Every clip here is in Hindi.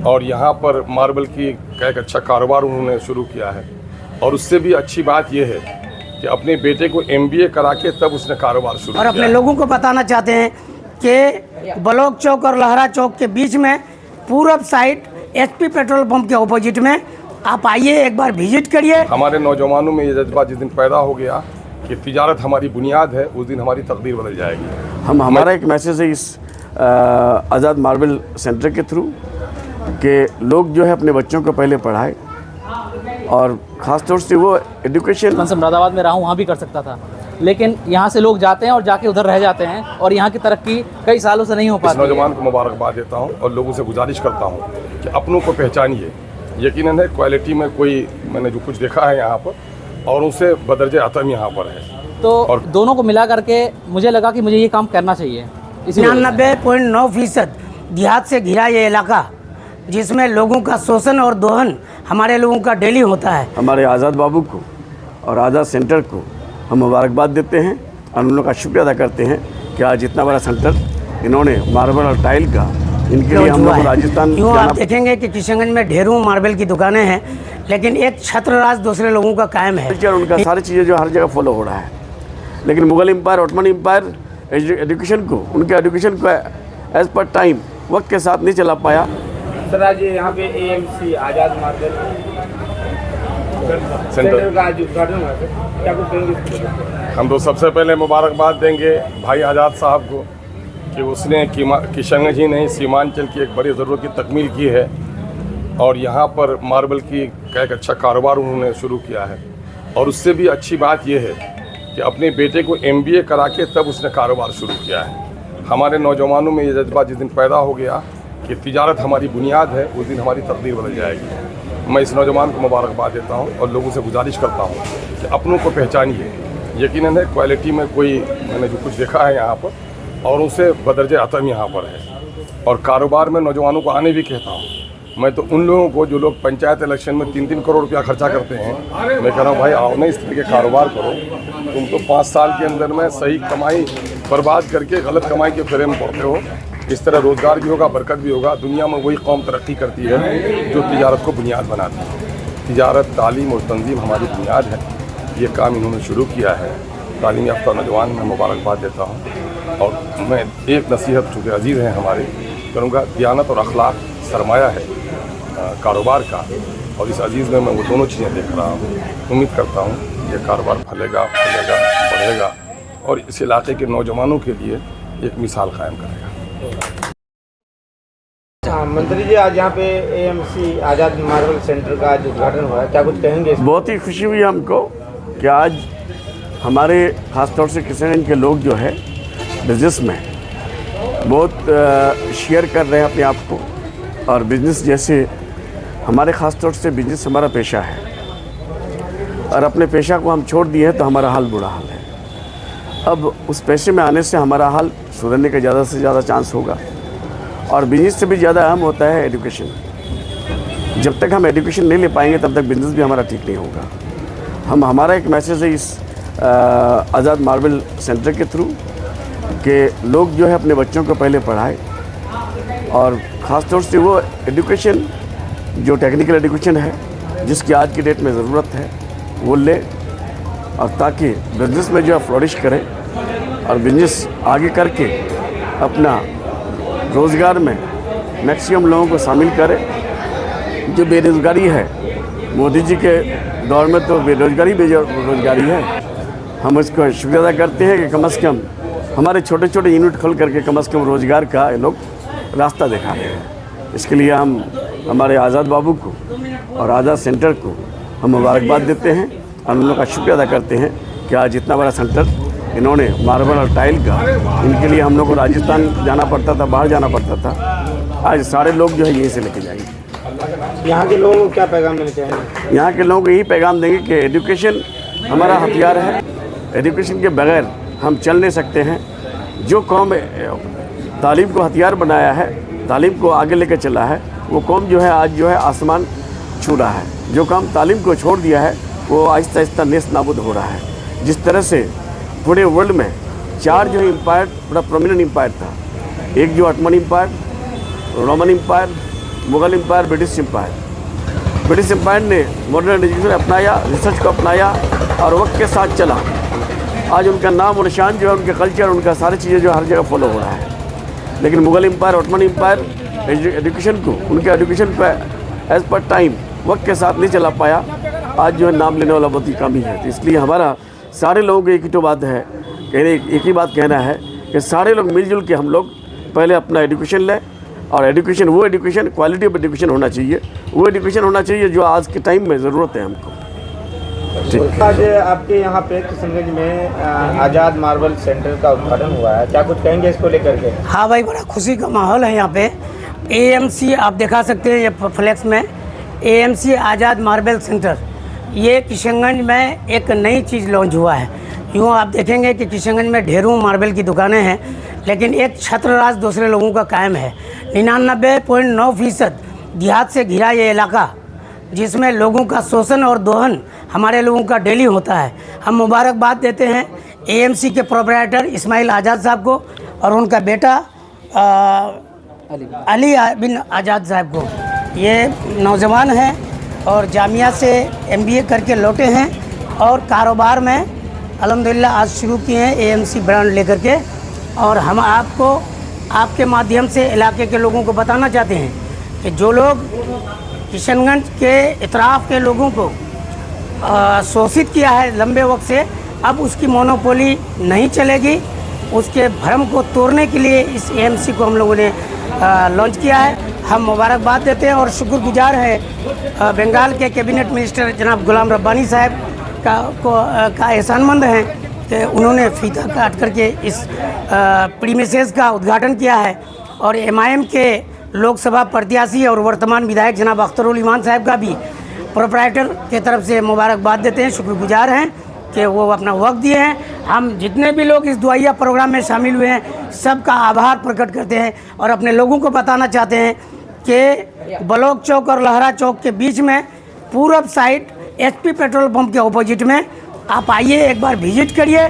और यहाँ पर मार्बल की एक अच्छा कारोबार उन्होंने शुरू किया है। और उससे भी अच्छी बात यह है कि अपने बेटे को MBA करा के तब उसने कारोबार शुरू किया। और अपने लोगों को बताना चाहते हैं कि ब्लॉक चौक और लहरा चौक के बीच में पूरब साइड HP पेट्रोल पंप के ऑपोजिट में आप आइए, एक बार विजिट करिए। हमारे नौजवानों में ये जज्बा जिस दिन पैदा हो गया कि तिजारत हमारी बुनियाद है, उस दिन हमारी तकदीर बदल जाएगी। हमारा एक मैसेज है इस आज़ाद मार्बल सेंटर के थ्रू कि लोग जो है अपने बच्चों को पहले पढ़ाए, और ख़ास तौर से वो एजुकेशन। मैं मुरादाबाद में रहा हूँ, वहाँ भी कर सकता था, लेकिन यहाँ से लोग जाते हैं और जाके उधर रह जाते हैं और यहाँ की तरक्की कई सालों से नहीं हो पाती। नौजवान को मुबारकबाद देता हूँ और लोगों से गुजारिश करता हूँ कि अपनों को पहचानिए। यकीनन है क्वालिटी में कोई, मैंने जो कुछ देखा है यहाँ पर, और उनसे बदरजे आतम यहाँ पर है। तो और दोनों को मिला करके मुझे लगा कि मुझे ये काम करना चाहिए। 99.9% देहात से घिरा ये इलाका, जिसमें लोगों का शोषण और दोहन हमारे लोगों का डेली होता है। हमारे आज़ाद बाबू को और आज़ाद सेंटर को हम मुबारकबाद देते हैं और उन लोगों का शुक्रिया अदा करते हैं कि आज इतना बड़ा सेंटर इन्होंने मार्बल और टाइल का, इनके लिए हम लोग राजस्थान क्यों आप देखेंगे कि किशनगंज में ढेरों मार्बल की दुकानें हैं, लेकिन एक छत्रराज दूसरे लोगों का कायम है। उनका सारी चीज़ें जो हर जगह फॉलो हो रहा है, लेकिन Mughal empire, Ottoman empire education को, उनके एजुकेशन को एज पर टाइम वक्त के साथ नहीं चला पाया। सर आज यहाँ पे AMC आज़ाद मार्बल सेंटर का आज उद्घाटन हुआ है, क्या कुछ कहेंगे? हम तो सबसे पहले मुबारकबाद देंगे भाई आज़ाद साहब को कि उसने किशनगंज ही नहीं, सीमांचल की एक बड़ी ज़रूरत की तकमील की है और यहाँ पर मार्बल की एक अच्छा कारोबार उन्होंने शुरू किया है। और उससे भी अच्छी बात यह है कि अपने बेटे को MBA करा के तब उसने कारोबार शुरू किया है। हमारे नौजवानों में ये जज्बा जिस दिन पैदा हो गया कि तिजारत हमारी बुनियाद है, उस दिन हमारी तकदीर बदल जाएगी। मैं इस नौजवान को मुबारकबाद देता हूँ और लोगों से गुजारिश करता हूँ कि अपनों को पहचानिए। यकीनन है क्वालिटी में कोई, मैंने जो कुछ देखा है यहाँ पर, और उनसे बदरजे आतम यहाँ पर है। और कारोबार में नौजवानों को आने भी कहता हूँ। मैं तो उन लोगों को जो लोग पंचायत इलेक्शन में 3-3 करोड़ रुपया खर्चा करते हैं, मैं कह रहा हूँ भाई आओ ना, इस तरह के कारोबार करो। तुम तो 5 साल के अंदर में सही कमाई बर्बाद करके गलत कमाई के फेरे में पड़ते हो। इस तरह रोज़गार भी होगा, बरकत भी होगा। दुनिया में वही कौम तरक्की करती है जो तिजारत को बुनियाद बनाती है। तिजारत, तालीम और तंजीम हमारी बुनियाद है। ये काम इन्होंने शुरू किया है। तालीम याफ्ता नौजवान में मुबारकबाद देता हूँ और मैं एक नसीहत, चूँकि अजीज़ हैं हमारे, करूँगा, दियानत और अखलाक सरमाया है कारोबार का, और इस अजीज़ में मैं वो दोनों चीज़ें देख रहा हूँ। उम्मीद करता हूँ ये कारोबार फलेगा, बढ़ेगा और इस इलाके के नौजवानों के लिए एक मिसाल कायम करेगा। मंत्री जी आज यहाँ पे AMC आज़ाद मार्बल सेंटर का आज उद्घाटन हुआ है, क्या कुछ कहेंगे? बहुत ही खुशी हुई हमको कि आज हमारे ख़ासतौर से किशनगंज के लोग जो है बिज़नेस में बहुत शेयर कर रहे हैं अपने आप को, और बिज़नेस जैसे हमारे ख़ास तौर से बिज़नेस हमारा पेशा है, और अपने पेशा को हम छोड़ दिए हैं तो हमारा हाल बुरा हाल है। अब उस पेशे में आने से हमारा हाल सुधरने का ज़्यादा से ज़्यादा चांस होगा, और बिज़नेस से भी ज़्यादा अहम होता है एजुकेशन। जब तक हम एजुकेशन नहीं ले पाएंगे तब तक बिज़नेस भी हमारा ठीक नहीं होगा। हमारा एक मैसेज है इस आज़ाद मार्बल सेंटर के थ्रू कि लोग जो है अपने बच्चों को पहले पढ़ाए, और ख़ास तौर से वो एजुकेशन जो टेक्निकल एजुकेशन है जिसकी आज की डेट में ज़रूरत है वो ले, और ताकि बिज़नेस में जो है फ्लोरिश करे और बिज़नेस आगे करके अपना रोज़गार में मैक्सिमम लोगों को शामिल करे। जो बेरोज़गारी है, मोदी जी के दौर में तो बेरोज़गारी बेरोज़गारी है। हम उसको शुक्रिया अदा करते हैं कि कम से कम हमारे छोटे छोटे यूनिट खोल करके कम से कम रोज़गार का ये लोग रास्ता दिखा रहे हैं। इसके लिए हम हमारे आज़ाद बाबू को और आज़ाद सेंटर को हम मुबारकबाद देते हैं और उन लोगों का शुक्रिया अदा करते हैं कि आज इतना बड़ा सेंटर इन्होंने मार्बल और टाइल का, इनके लिए हम लोग को राजस्थान जाना पड़ता था, बाहर जाना पड़ता था। आज सारे लोग जो है यहीं से लेके जाएंगे। यहाँ के लोगों को क्या पैगाम देना चाहेंगे? यहाँ के लोगों को यही पैगाम देंगे कि एजुकेशन हमारा हथियार है। एजुकेशन के बगैर हम चल नहीं सकते हैं। जो कौम तालीम को हथियार बनाया है, तालीम को आगे लेकर चला है, वो कौम जो है आज जो है आसमान छू रहा है। जो काम तालीम को छोड़ दिया है वो आहिस्ता आहिस्ता नेस्त नाबूद हो रहा है। जिस तरह से पूरे वर्ल्ड में 4 जो एम्पायर बड़ा प्रोमिनेंट एम्पायर था, एक जो Ottoman empire, Roman empire Mughal empire, British empire ने मॉडर्न एजुकेशन अपनाया, रिसर्च को अपनाया और वक्त के साथ चला। आज उनका नाम और निशान जो है, उनके कल्चर, उनका सारी चीज़ें जो हर जगह फॉलो हो रहा है। लेकिन Mughal empire, Ottoman empire education को, उनके एजुकेशन पर एज पर टाइम वक्त के साथ नहीं चला पाया। आज जो है नाम लेने वाला बहुत ही कम ही है। तो इसलिए हमारा सारे लोगों को एक ही तो बात है, एक ही बात कहना है कि सारे लोग मिलजुल के हम लोग पहले अपना एजुकेशन लें। और एजुकेशन, वो एजुकेशन, क्वालिटी ऑफ एजुकेशन होना चाहिए, वो एजुकेशन होना चाहिए जो आज के टाइम में ज़रूरत है हमको। आज आपके यहाँ पे किशनगंज में आज़ाद मार्बल सेंटर का उद्घाटन हुआ है, क्या कुछ कहेंगे इसको लेकर के? हाँ भाई, बड़ा खुशी का माहौल है यहाँ पे। AMC आप दिखा सकते हैं, ये फ्लैक्स में AMC आज़ाद मार्बल सेंटर, ये किशनगंज में एक नई चीज़ लॉन्च हुआ है। यूँ आप देखेंगे कि किशनगंज में ढेरों मार्बल की दुकानें हैं, लेकिन एक छत्र राज दूसरे लोगों का कायम है। 99.9% देहात से घिरा ये इलाका, जिसमें लोगों का शोषण और दोहन हमारे लोगों का डेली होता है। हम मुबारकबाद देते हैं AMC के प्रोप्राइटर इस्माइल आज़ाद साहब को और उनका बेटा अली बिन आज़ाद साहब को। ये नौजवान हैं और जामिया से MBA करके लौटे हैं और कारोबार में अल्हम्दुलिल्लाह आज शुरू किए हैं AMC ब्रांड लेकर के। और हम आपको आपके माध्यम से इलाके के लोगों को बताना चाहते हैं कि जो लोग किशनगंज के इतराफ़ के लोगों को शोषित किया है लंबे वक्त से, अब उसकी मोनोपोली नहीं चलेगी। उसके भ्रम को तोड़ने के लिए इस AMC को हम लोगों ने लॉन्च किया है। हम मुबारकबाद देते हैं और शुक्रगुजार हैं बंगाल के कैबिनेट मिनिस्टर जनाब गुलाम रब्बानी साहब का एहसानमंद हैं कि उन्होंने फीता काट करके इस प्रीमिसेस का उद्घाटन किया है। और MIM के लोकसभा प्रत्याशी और वर्तमान विधायक जनाब अख्तरुल ईमान साहब का भी प्रोप्राइटर के तरफ से मुबारकबाद देते हैं, शुक्रगुजार हैं कि वो अपना वक्त दिए हैं। हम जितने भी लोग इस दुआया प्रोग्राम में शामिल हुए हैं, सबका आभार प्रकट करते हैं और अपने लोगों को बताना चाहते हैं कि ब्लॉक चौक और लहरा चौक के बीच में पूरब साइड HP पेट्रोल पंप के ऑपोजिट में आप आइए, एक बार विजिट करिए।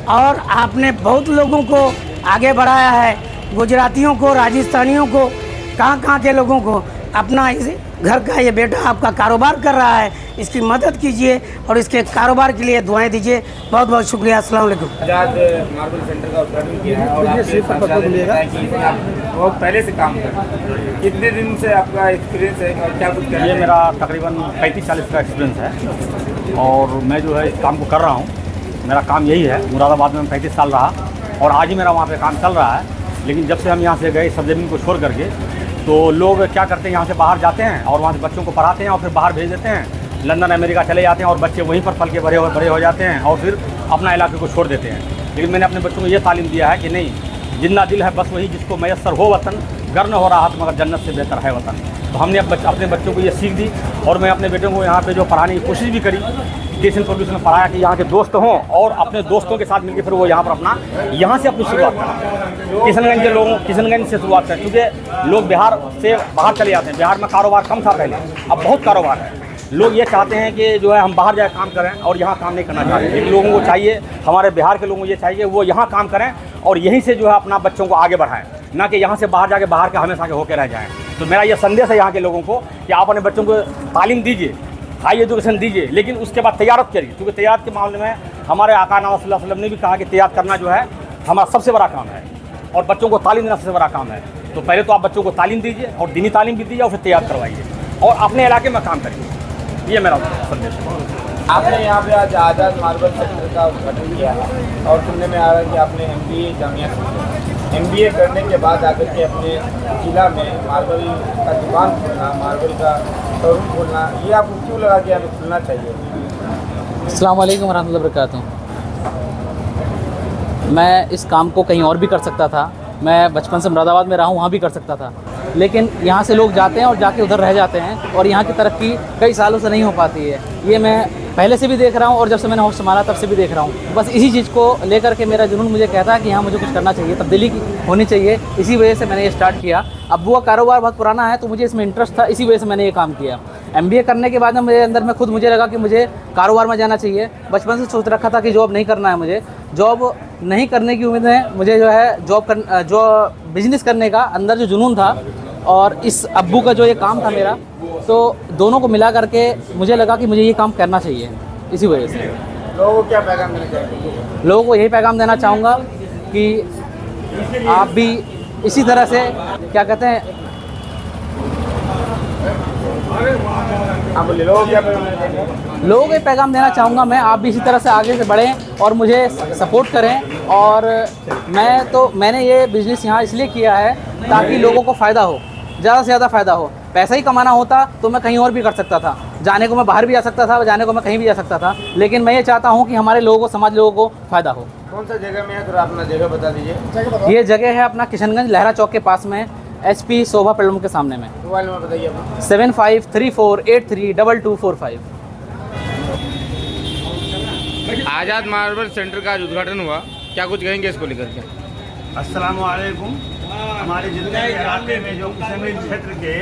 और आपने बहुत लोगों को आगे बढ़ाया है, गुजरातियों को, राजस्थानियों को, कहाँ के लोगों को। अपना इस घर का ये बेटा आपका कारोबार कर रहा है, इसकी मदद कीजिए और इसके कारोबार के लिए दुआएं दीजिए। बहुत बहुत शुक्रिया। अस्सलाम वालेकुम। आज़ाद मार्बल सेंटर का उद्घाटन किया है और आपने बहुत पहले से काम कर रहे हैं, कितने दिन से आपका एक्सपीरियंस है और क्या कुछ कर रहे हैं? ये मेरा तकरीबन 35-40 का एक्सपीरियंस है और मैं जो है इस काम को कर रहा हूँ। मेरा काम यही है। मुरादाबाद में 35 साल रहा और आज ही मेरा वहाँ पे काम चल रहा है। लेकिन जब से हम यहाँ से गए सब ज़मीन को छोड़ करके, तो लोग क्या करते हैं, यहाँ से बाहर जाते हैं और वहाँ से बच्चों को पढ़ाते हैं और फिर बाहर भेज देते हैं, लंदन अमेरिका चले जाते हैं और बच्चे वहीं पर पल के बड़े हो जाते हैं और फिर अपना इलाके को छोड़ देते हैं। लेकिन मैंने अपने बच्चों को ये तालीम दिया है कि नहीं, जिन्ना दिल है बस वही जिसको मैसर हो वतन, गर न हो रहा मगर जन्नत से बेहतर है वतन। तो हमने अपने बच्चों को ये सीख दी और मैं अपने बेटों को यहाँ पे जो पढ़ाने की कोशिश भी करी, स्टेशन पब्लिक में पढ़ाया कि यहाँ के दोस्त हों और अपने दोस्तों के साथ मिलकर फिर वो यहाँ पर अपना यहाँ से अपनी शुरुआत करें। किशनगंज के लोगों किशनगंज से शुरुआत करें, क्योंकि लोग बिहार से बाहर चले जाते हैं। बिहार में कारोबार कम था पहले, अब बहुत कारोबार है। लोग ये चाहते हैं कि जो है हम बाहर जाए काम करें और यहाँ काम नहीं करना चाहते। लेकिन लोगों को चाहिए, हमारे बिहार के लोगों को ये चाहिए वो यहाँ काम करें और यहीं से जो है अपना बच्चों को आगे बढ़ाएं, ना कि यहाँ से बाहर जाके बाहर के हमेशा के होकर रह जाएँ। तो मेरा ये संदेश है यहाँ के लोगों को कि आप अपने बच्चों को तालीम दीजिए, हाई एजुकेशन दीजिए, लेकिन उसके बाद तैयारत करिए। क्योंकि तैयारत के मामले में हमारे आका नबी सल्लल्लाहु अलैहि वसल्लम ने भी कहा कि तैयार करना जो है हमारा सबसे बड़ा काम है और बच्चों को तालीम देना सबसे बड़ा काम है। तो पहले तो आप बच्चों को तालीम दीजिए और दीनी तालीम भी दीजिए और फिर तैयार करवाइए और अपने इलाके में काम करिए। ये मेरा संदेश है। आपने यहाँ पे आज आज़ाद मार्बल सेंटर का उद्घाटन किया है और सुनने में आ रहा है कि आपने MBA जामिया से MBA करने के बाद आकर के अपने जिला में मार्बल का दुकान खोलना, मार्बल का शोरूम खोलना, ये आपको क्यों लगा कि हमें खुलना चाहिए? अस्सलाम वालेकुम रहमतुल्लाहि व बरकातहू। मैं इस काम को कहीं और भी कर सकता था। मैं बचपन से मुरादाबाद में रहा हूँ, वहाँ भी कर सकता था। लेकिन यहाँ से लोग जाते हैं और जाके उधर रह जाते हैं और यहाँ की तरक्की कई सालों से नहीं हो पाती है। ये मैं पहले से भी देख रहा हूँ और जब से मैंने होश संभाला तब से भी देख रहा हूँ। बस इसी चीज़ को लेकर के मेरा जुनून मुझे कहता है कि यहाँ मुझे कुछ करना चाहिए, तब्दीली होनी चाहिए। इसी वजह से मैंने ये स्टार्ट किया। अब वो कारोबार बहुत पुराना है तो मुझे इसमें इंटरेस्ट था, इसी वजह से मैंने ये काम किया। MBA करने के बाद में मेरे अंदर में खुद मुझे लगा कि मुझे कारोबार में जाना चाहिए। बचपन से सोच रखा था कि जॉब नहीं करना है, मुझे जॉब नहीं करने की उम्मीद है। मुझे जो है जो बिज़नेस करने का अंदर जो जुनून था और इस अब्बू का जो ये काम था मेरा, तो दोनों को मिला करके मुझे लगा कि मुझे ये काम करना चाहिए, इसी वजह से। लोगों को क्या पैगाम देना चाहेंगे? लोगों को यही पैगाम देना चाहूँगा कि आप भी इसी तरह से क्या कहते हैं, आप बोलिए, लोगों को क्या पैगाम देना चाहेंगे? लोगों को पैगाम देना चाहूँगा मैं, आप भी इसी तरह से आगे से बढ़ें और मुझे सपोर्ट करें। और मैंने ये बिज़नेस यहाँ इसलिए किया है ताकि लोगों को फ़ायदा हो, ज़्यादा से ज़्यादा फ़ायदा हो। पैसा ही कमाना होता तो मैं कहीं और भी कर सकता था, जाने को मैं बाहर भी जा सकता था, जाने को मैं कहीं भी जा सकता था, लेकिन मैं ये चाहता हूँ कि हमारे लोगों को, समाज लोगों को फ़ायदा हो। कौन सा जगह में है, थोड़ा अपना जगह बता दीजिए। ये जगह है अपना किशनगंज लहरा चौक के पास में, HP शोभा पेट्रोल के सामने में। मोबाइल नंबर बताइए अपना। 7534832245। आज़ाद मार्बल सेंटर का आज उद्घाटन हुआ, क्या कुछ कहेंगे इसको लेकर के? अस्सलाम वालेकुम। हमारे जितने भी इलाके में जो किशनगंज क्षेत्र के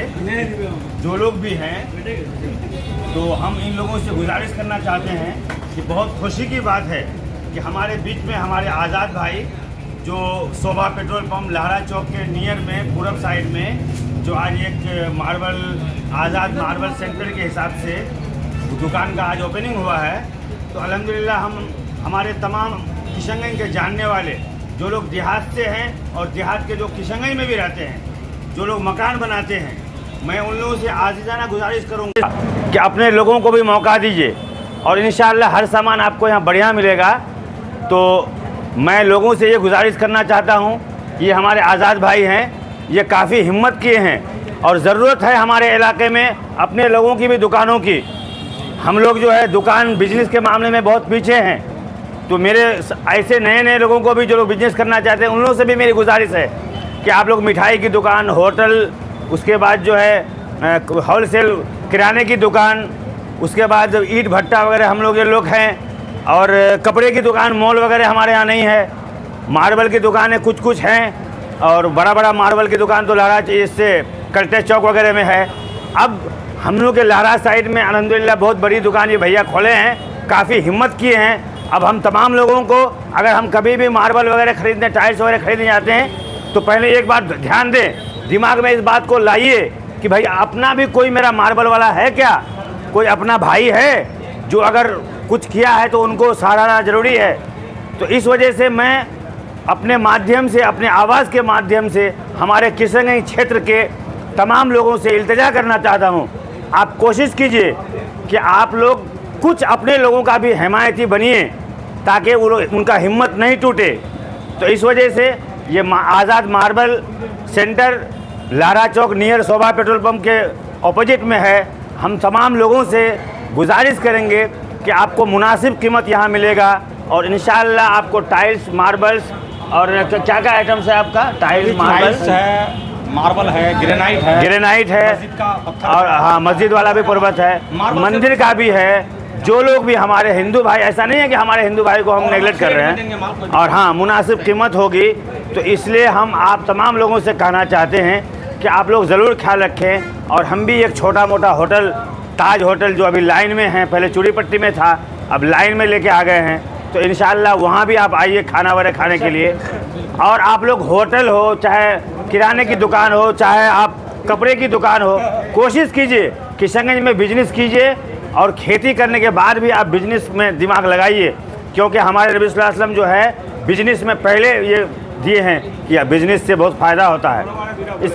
जो लोग भी हैं, तो हम इन लोगों से गुजारिश करना चाहते हैं कि बहुत खुशी की बात है कि हमारे बीच में हमारे आज़ाद भाई जो शोभा पेट्रोल पंप लहरा चौक के नियर में पूरब साइड में जो आज एक मार्बल आज़ाद मार्बल सेंटर के हिसाब से दुकान का आज ओपनिंग हुआ है। तो अल्हम्दुलिल्लाह हम हमारे तमाम किशनगंज के जानने वाले जो लोग देहात से हैं और देहात के जो किशनगंज में भी रहते हैं, जो लोग मकान बनाते हैं, मैं उन लोगों से आजीज़ाना गुजारिश करूँगा कि अपने लोगों को भी मौका दीजिए और इंशाअल्लाह हर सामान आपको यहाँ बढ़िया मिलेगा। तो मैं लोगों से ये गुजारिश करना चाहता हूँ, ये हमारे आज़ाद भाई हैं, ये काफ़ी हिम्मत किए हैं और ज़रूरत है हमारे इलाके में अपने लोगों की भी दुकानों की। हम लोग जो है दुकान बिजनेस के मामले में बहुत पीछे हैं, तो मेरे ऐसे नए नए लोगों को भी जो लोग बिजनेस करना चाहते हैं उन लोगों से भी मेरी गुजारिश है कि आप लोग मिठाई की दुकान, होटल, उसके बाद जो है होलसेल किराने की दुकान, उसके बाद ईंट भट्टा वगैरह हम लोग ये लोग हैं, और कपड़े की दुकान, मॉल वगैरह हमारे यहाँ नहीं है। मार्बल की दुकानें कुछ कुछ हैं और बड़ा बड़ा मार्बल की दुकान तो लहरा इससे कल्टे चौक वगैरह में है। अब हम लोग के लहरा साइड में अल्हम्दुलिल्लाह बहुत बड़ी दुकान ये भैया खोले हैं, काफ़ी हिम्मत किए हैं। अब हम तमाम लोगों को, अगर हम कभी भी मार्बल वगैरह खरीदने, टाइल्स वगैरह खरीदने जाते हैं, तो पहले एक बात ध्यान दें, दिमाग में इस बात को लाइए कि भाई अपना भी कोई मेरा मार्बल वाला है क्या, कोई अपना भाई है जो अगर कुछ किया है तो उनको सराहना ज़रूरी है। तो इस वजह से मैं अपने माध्यम से, अपने आवाज़ के माध्यम से हमारे किशनगंज क्षेत्र के तमाम लोगों से इल्तिजा करना चाहता हूँ, आप कोशिश कीजिए कि आप लोग कुछ अपने लोगों का भी हिमायती बनिए ताकि उनका हिम्मत नहीं टूटे। तो इस वजह से ये आज़ाद मार्बल सेंटर लहरा चौक नियर शोभा पेट्रोल पंप के ऑपोजिट में है। हम तमाम लोगों से गुजारिश करेंगे कि आपको मुनासिब कीमत यहाँ मिलेगा और इंशाअल्लाह आपको टाइल्स, मार्बल्स और क्या क्या आइटम्स है आपका? टाइल्स, मार्बल्स है, मार्बल है, ग्रेनाइट है और हाँ मस्जिद वाला भी पर्वत है, मंदिर का भी है। जो लोग भी हमारे हिंदू भाई, ऐसा नहीं है कि हमारे हिंदू भाई को हम नेगलेक्ट कर रहे हैं, और हाँ मुनासिब कीमत होगी। तो इसलिए हम आप तमाम लोगों से कहना चाहते हैं कि आप लोग ज़रूर ख्याल रखें। और हम भी एक छोटा मोटा होटल, ताज होटल, जो अभी लाइन में है, पहले चूड़ी पट्टी में था, अब लाइन में लेके आ गए हैं। तो इंशाअल्लाह वहाँ भी आप आइए खाना वगैरह खाने के लिए। और आप लोग होटल हो, चाहे किराने की दुकान हो, चाहे आप कपड़े की दुकान हो, कोशिश कीजिए किशनगंज में बिजनेस कीजिए और खेती करने के बाद भी आप बिजनेस में दिमाग लगाइए, क्योंकि हमारे नबी सल्लल्लाहु अलैहि वसल्लम जो है बिजनेस में पहले ये दिए हैं कि बिजनेस से बहुत फ़ायदा होता है। इस